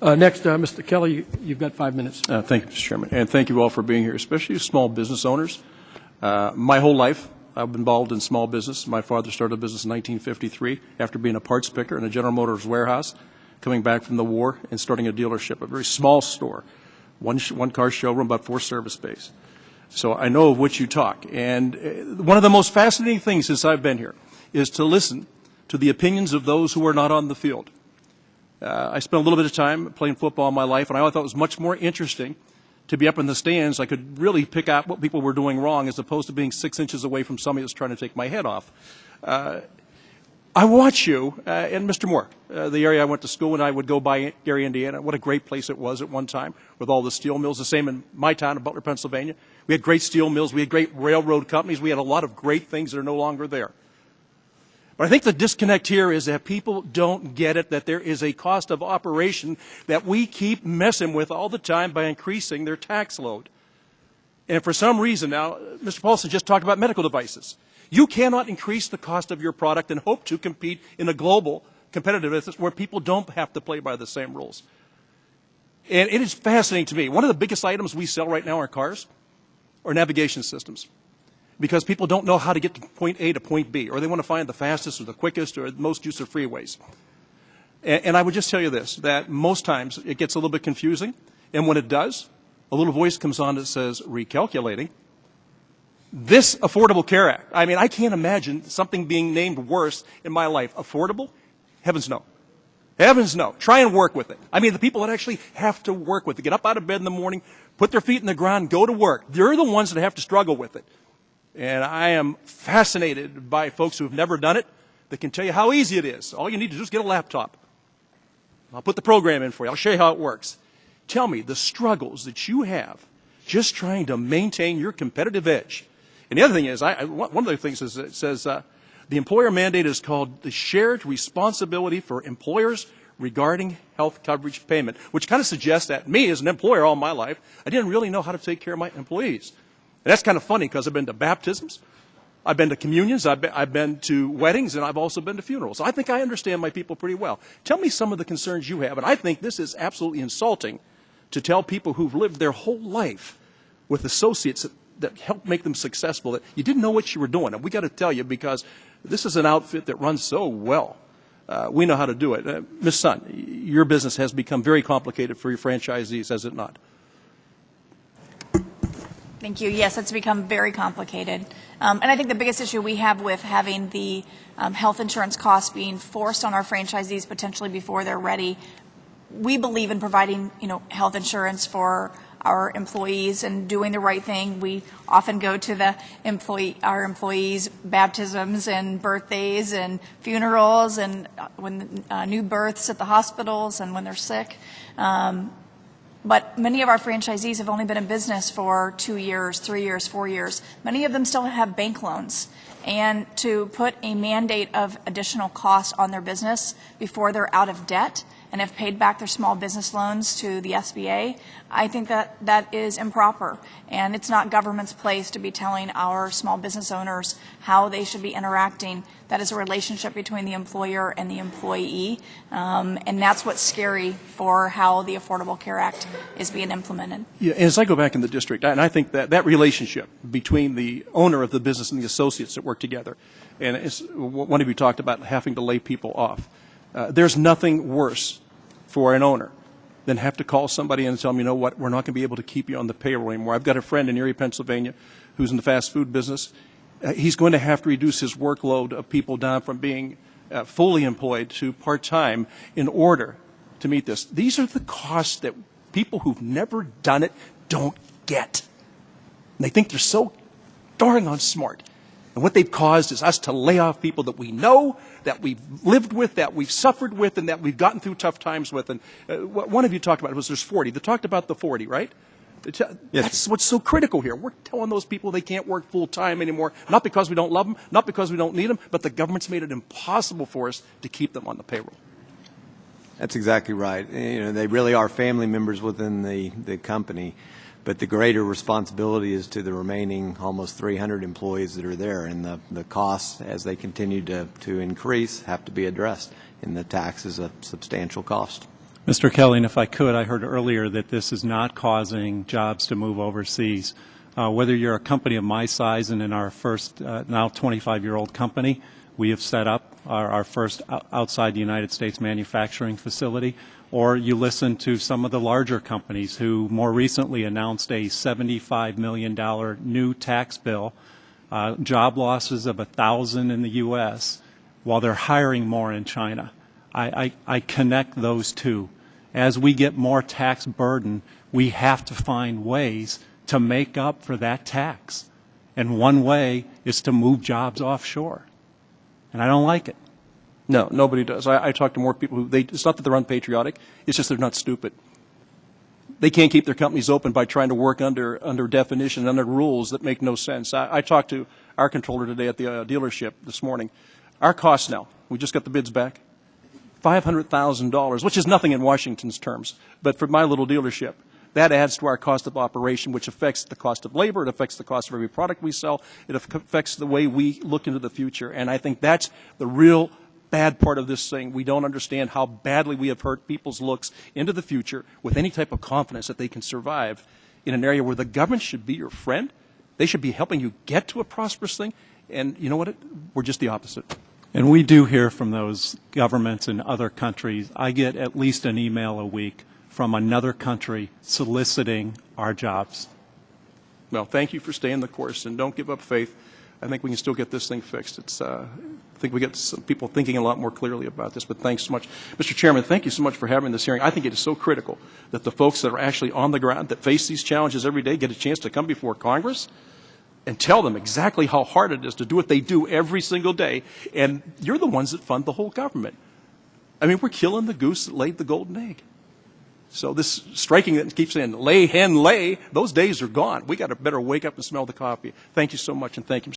Next, Mr. Kelly, you've got 5 minutes. Thank you, Mr. Chairman, and thank you all for being here, especially small business owners. My whole life, I've been involved in small business. My father started a business in 1953 after being a parts picker in a General Motors warehouse, coming back from the war and starting a dealership, a very small store, one car showroom, about 4 service bays. So I know of which you talk. And one of the most fascinating things since I've been here is to listen to the opinions of those who are not on the field. I spent a little bit of time playing football in my life, and I thought it was much more interesting to be up in the stands. I could really pick out what people were doing wrong as opposed to being 6 inches away from somebody that's trying to take my head off. I watch you, and Mr. Moore, the area I went to school in, I would go by Gary, Indiana. What a great place it was at one time with all the steel mills. The same in my town of Butler, Pennsylvania. We had great steel mills. We had great railroad companies. We had a lot of great things that are no longer there. But I think the disconnect here is that people don't get it, that there is a cost of operation that we keep messing with all the time by increasing their tax load. And for some reason now, Mr. Paulson just talked about medical devices. You cannot increase the cost of your product and hope to compete in a global competitive business where people don't have to play by the same rules. And it is fascinating to me. One of the biggest items we sell right now are cars or navigation systems, because people don't know how to get to point A to point B, or they want to find the fastest or the quickest or the most use of freeways. And I would just tell you this, that most times it gets a little bit confusing, and when it does, a little voice comes on that says, recalculating. This Affordable Care Act, I mean, I can't imagine something being named worse in my life. Affordable? Heavens no. Heavens no. Try and work with it. I mean, the people that actually have to work with it, get up out of bed in the morning, put their feet in the ground, go to work. They're the ones that have to struggle with it. And I am fascinated by folks who have never done it that can tell you how easy it is. All you need to do is get a laptop. I'll put the program in for you. I'll show you how it works. Tell me the struggles that you have just trying to maintain your competitive edge. And the other thing is, one of the things is it says the employer mandate is called the shared responsibility for employers regarding health coverage payment, which kind of suggests that me as an employer all my life, I didn't really know how to take care of my employees. And that's kind of funny because I've been to baptisms, I've been to communions, I've been to weddings, and I've also been to funerals. So I think I understand my people pretty well. Tell me some of the concerns you have. And I think this is absolutely insulting to tell people who've lived their whole life with associates that help make them successful that you didn't know what you were doing. And we got to tell you, because this is an outfit that runs so well. We know how to do it. Ms. Sun, your business has become very complicated for your franchisees, has it not? Thank you. Yes, it's become very complicated. And I think the biggest issue we have with having the health insurance costs being forced on our franchisees potentially before they're ready, we believe in providing, health insurance for our employees and doing the right thing. We often go to our employees' baptisms and birthdays and funerals and when new births at the hospitals and when they're sick. But many of our franchisees have only been in business for 2 years, 3 years, 4 years. Many of them still have bank loans. And to put a mandate of additional costs on their business before they're out of debt and have paid back their small business loans to the SBA, I think that is improper. And it's not government's place to be telling our small business owners how they should be interacting. That is a relationship between the employer and the employee. And that's what's scary for how the Affordable Care Act is being implemented. Yeah, and as I go back in the district, and I think that relationship between the owner of the business and the associates that work together, and one of you talked about having to lay people off. There's nothing worse for an owner than have to call somebody and tell them, you know what, we're not going to be able to keep you on the payroll anymore. I've got a friend in Erie, Pennsylvania, who's in the fast food business. He's going to have to reduce his workload of people down from being fully employed to part-time in order to meet this. These are the costs that people who've never done it don't get. And they think they're so darn on smart. And what they've caused is us to lay off people that we know, that we've lived with, that we've suffered with, and that we've gotten through tough times with. And one of you talked about it was there's 40. They talked about the 40, right? Yes. That's what's so critical here. We're telling those people they can't work full time anymore, not because we don't love them, not because we don't need them, but the government's made it impossible for us to keep them on the payroll. That's exactly right. They really are family members within the company. But the greater responsibility is to the remaining almost 300 employees that are there, and the costs, as they continue to increase, have to be addressed, and the tax is a substantial cost. Mr. Kelly, and if I could, I heard earlier that this is not causing jobs to move overseas. Whether you're a company of my size and in our first now 25-year-old company, we have set up our first outside the United States manufacturing facility, or you listen to some of the larger companies who more recently announced a $75 million new tax bill, job losses of 1,000 in the U.S., while they're hiring more in China. I connect those two. As we get more tax burden, we have to find ways to make up for that tax. And one way is to move jobs offshore. And I don't like it. No, nobody does. I talk to more people who, it's not that they're unpatriotic, it's just they're not stupid. They can't keep their companies open by trying to work under definition, under rules that make no sense. I talked to our controller today at the dealership this morning. Our costs now, we just got the bids back, $500,000, which is nothing in Washington's terms. But for my little dealership, that adds to our cost of operation, which affects the cost of labor, it affects the cost of every product we sell, it affects the way we look into the future. And I think that's the real bad part of this thing. We don't understand how badly we have hurt people's looks into the future with any type of confidence that they can survive in an area where the government should be your friend. They should be helping you get to a prosperous thing. And you know what? We're just the opposite. And we do hear from those governments in other countries. I get at least an email a week from another country soliciting our jobs. Well, thank you for staying the course, and don't give up faith. I think we can still get this thing fixed. I think we get some people thinking a lot more clearly about this, but thanks so much. Mr. Chairman, thank you so much for having this hearing. I think it is so critical that the folks that are actually on the ground, that face these challenges every day, get a chance to come before Congress and tell them exactly how hard it is to do what they do every single day. And you're the ones that fund the whole government. I mean, we're killing the goose that laid the golden egg. So this striking that keeps saying, lay, hen, lay, those days are gone. We got to better wake up and smell the coffee. Thank you so much, and thank you, Mr.